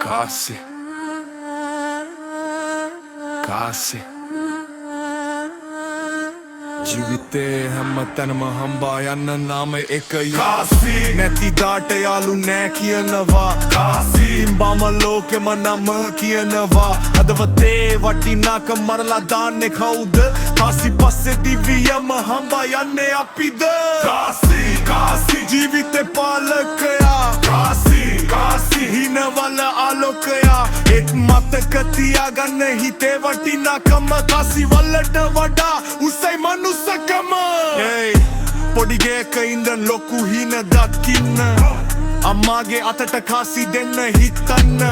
Kasi Kasi ජීවිතේ හැමතැනම හම්බා යන්න නාම එකයි කාසි නැති දාට යාළු නෑ කියනවා කාසි බම ලෝකෙම නම කියනවා හදවතේ වටිනාකම මරලා දාන්නේ කවුද කාසි පස්සේ දිවියම හම්බා යන්නේ අපිද කාසි කාසි ජීවිතේ පාලකයා කාසි කාසි හිනවල ආලෝකයා එක් මතක තියාගන්න හිතේ වටිනාකම කාසි වලට වඩා උසයි මනුස්සකම පොඩි ගේක ඉඳන් ලොකු හින දකින්න අම්මාගේ අතට කාසි දෙන්න හිතන්න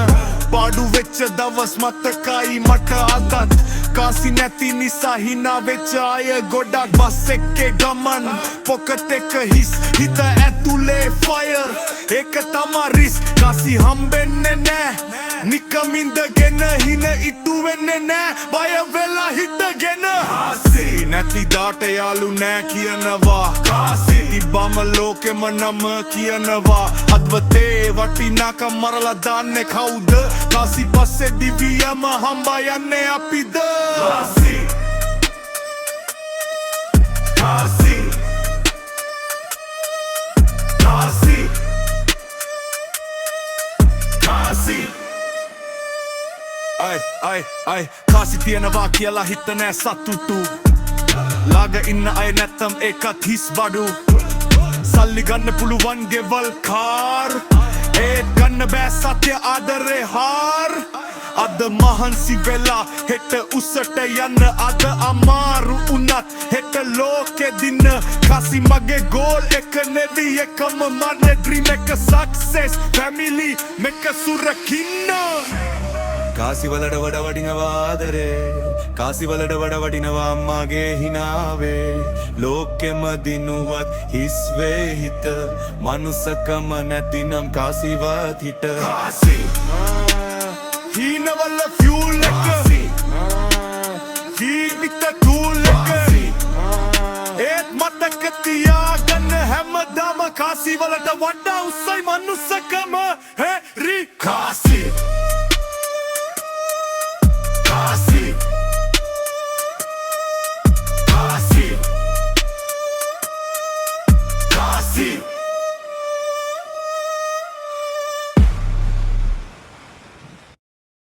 පාඩු වෙච්ච දවස් මතකයි මට අදත් කාසි නැති නිසා හිනා වෙච්ච අය ගොඩක් බස් එකේ ගමන් පොකට් එක හිස් හිත ඇතුලේ ෆයර් ඒක තමා රිස් කාසි හම්බෙන්නේ නෑ නිකම් ඉඳගෙන හින ඉටු වෙන්නේ නෑ බය වෙලා හිටගෙන කාසි නැති දාට යාළු නෑ කියනවා කාසි තිබ්බම ලෝකෙම නම කියනවා හදවතේ වටිනාකම මරලා දාන්නේ කවුද කාසි පස්සේ දිවියම හම්බා යන්නේ අපිද කාසි කාසි කාසි කාසි අයි කාසි තියනවා කියලා හිත නෑ සතුටු ළඟ ඉන්න අය නැත්තම් ඒකත් හිස් බඩු සල්ලි ගන්න පුළුවන් ගෙවල් කාර් ඒත් ගන්න බෑ සත්‍ය ආදරේ හාර් අද මහන්සි වෙලා හෙට උසට යන්න අද අමාරු උනත් හෙට ලෝකෙ දින්න කාසි මගේ ගෝල් එක නෙවි එකම මගේ ඩ්‍රීම් එක සක්සස් ෆැමිලි මේක සුරකින්න කාසි වලට වඩා වටිනවා ආදරේ කාසි වලට වඩා වටිනවා අම්මාගේ හිනාවේ ලෝකෙම දිනුවත් හිස් වේ හිත මනුස්සකම නැතිනම් කාසිවත් හිට කාසි හිනවල ෆියුල් එක ජීවිත ටූල් එක ඒත් මතක තියාගන්න හැමදාම කාසි වලට වඩා උසයි මනුස්සකම හෙරි කාසි